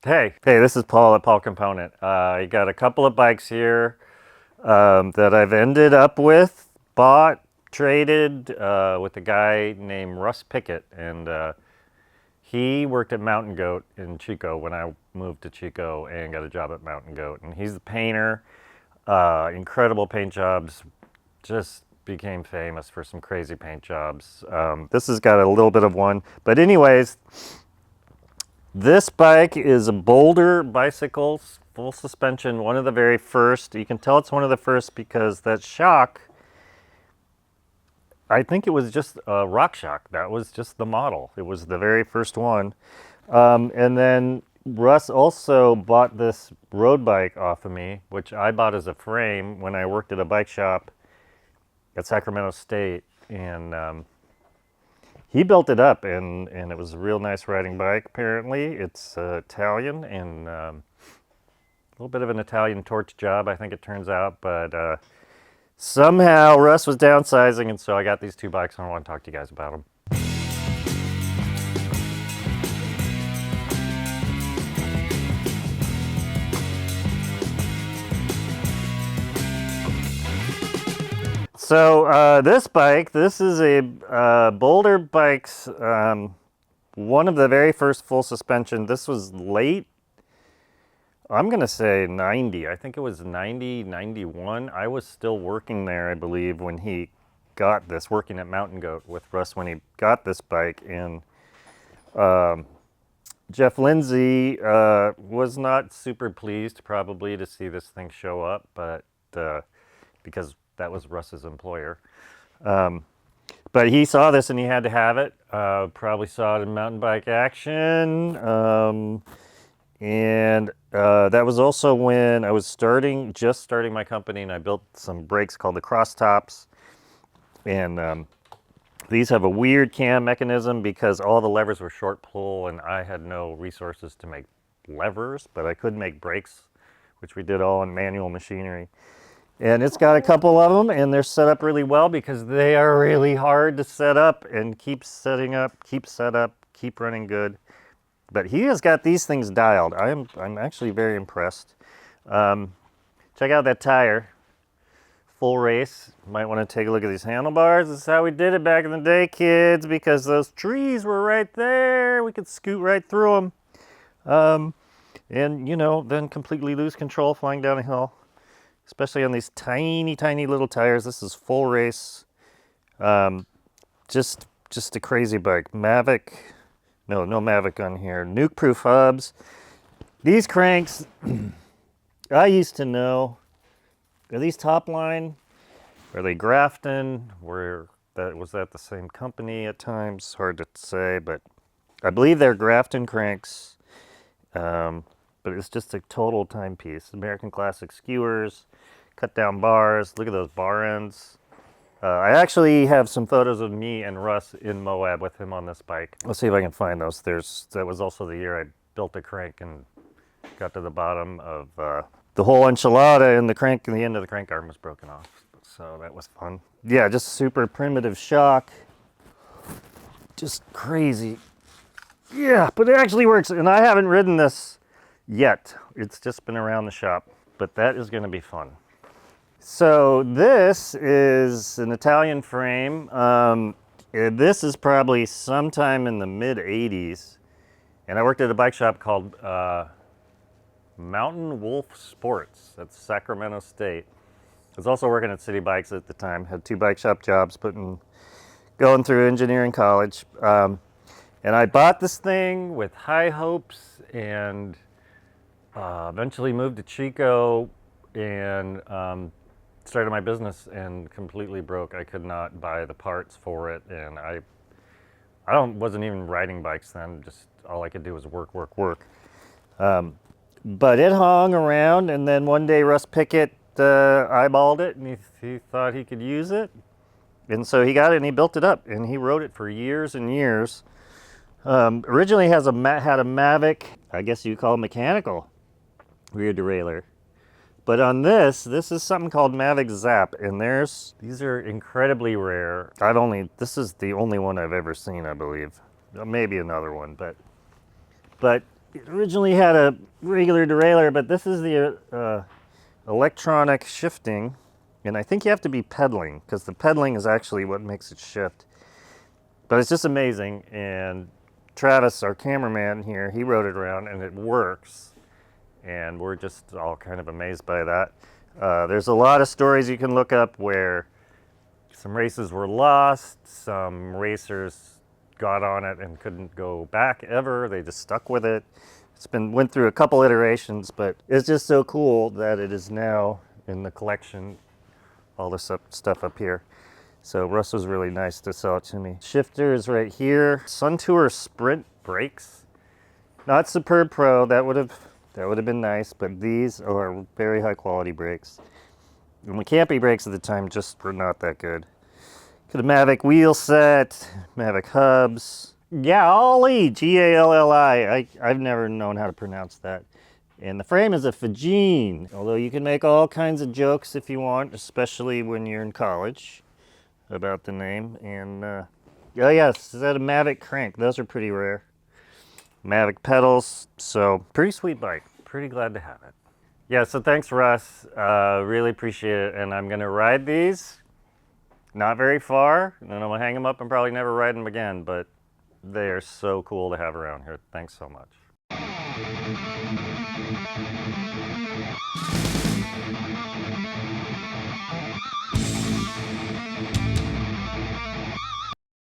Hey, this is Paul at Paul Component. I got a couple of bikes here that I've ended up with, bought, traded with a guy named Russ Pickett, and he worked at Mountain Goat in Chico when I moved to Chico and got a job at Mountain Goat. And he's the painter, incredible paint jobs, just became famous for some crazy paint jobs. This has got a little bit of one, but anyways, this bike is a Boulder bicycle, full suspension, one of the very first. You can tell it's one of the first because that shock, I think it was just a rock shock. That was just the model. It was the very first one. And then Russ also bought this road bike off of me, which I bought as a frame when I worked at a bike shop at Sacramento State. And he built it up, and it was a real nice riding bike, apparently. It's Italian, and a little bit of an Italian torch job, I think it turns out. But somehow Russ was downsizing, and so I got these two bikes, and I want to talk to you guys about them. So this is a Boulder Bikes, one of the very first full suspension. This was late, I'm going to say 90. I think it was 90, 91. I was still working there, I believe, when he got this, working at Mountain Goat with Russ when he got this bike. And Jeff Lindsay was not super pleased probably to see this thing show up, but because that was Russ's employer. But he saw this and he had to have it. Probably saw it in mountain bike action. And that was also when I was just starting my company, and I built some brakes called the cross tops. And these have a weird cam mechanism because all the levers were short pull, and I had no resources to make levers, but I could make brakes, which we did all in manual machinery. And it's got a couple of them, and they're set up really well because they are really hard to set up and keep setting up, keep set up, keep running good. But he has got these things dialed. I'm actually very impressed. Check out that tire, full race. Might want to take a look at these handlebars. This is how we did it back in the day, kids, because those trees were right there. We could scoot right through them. And, then completely lose control flying down a hill, especially on these tiny, tiny little tires. This is full race. Just a crazy bike. Mavic. No Mavic on here. Nuke-proof hubs. These cranks, I used to know. Are these top line? Are they Grafton? Was that the same company at times? Hard to say, but I believe they're Grafton cranks. But it's just a total timepiece. American Classic skewers, cut down bars. Look at those bar ends. I actually have some photos of me and Russ in Moab with him on this bike. Let's see if I can find those. That was also the year I built a crank and got to the bottom of the whole enchilada, and the end of the crank arm was broken off. So that was fun. Yeah, just super primitive shock. Just crazy. Yeah, but it actually works, and I haven't ridden this yet. It's just been around the shop, but that is going to be fun. So this is an Italian frame. This is probably sometime in the mid 80s. And I worked at a bike shop called Mountain Wolf Sports. That's Sacramento State. I was also working at City Bikes at the time. Had 2 bike shop jobs, going through engineering college. And I bought this thing with high hopes, and eventually moved to Chico and started my business, and completely broke. I could not buy the parts for it, and I wasn't even riding bikes then. Just all I could do was work. But it hung around, and then one day Russ Pickett eyeballed it, and he thought he could use it, and so he got it and he built it up, and he rode it for years and years. Originally had a Mavic, I guess you call it mechanical rear derailleur. But on this is something called Mavic Zap, and these are incredibly rare. This is the only one I've ever seen, I believe. Maybe another one, but It originally had a regular derailleur, but this is the electronic shifting, and I think you have to be pedaling because the pedaling is actually what makes it shift. But it's just amazing, and Travis, our cameraman here, he rode it around and it works, and we're just all kind of amazed by that. There's a lot of stories you can look up where some races were lost, some racers got on it and couldn't go back ever. They just stuck with it. Went through a couple iterations, but it's just so cool that it is now in the collection, all this stuff up here. So Russ was really nice to sell it to me. Shifter is right here. Suntour Sprint brakes. Not Superb Pro, that would have been nice, but these are very high quality brakes. And the Campy brakes at the time just were not that good. Got a Mavic wheel set, Mavic hubs. Galli, G-A-L-L-I. I've never known how to pronounce that. And the frame is a Faggin, although you can make all kinds of jokes if you want, especially when you're in college, about the name. And, oh yes, is that a Mavic crank? Those are pretty rare. Mavic pedals, so pretty sweet bike. Pretty glad to have it. Yeah, so thanks Russ, really appreciate it. And I'm gonna ride these, not very far, and then I'm gonna hang them up and probably never ride them again, but they are so cool to have around here. Thanks so much.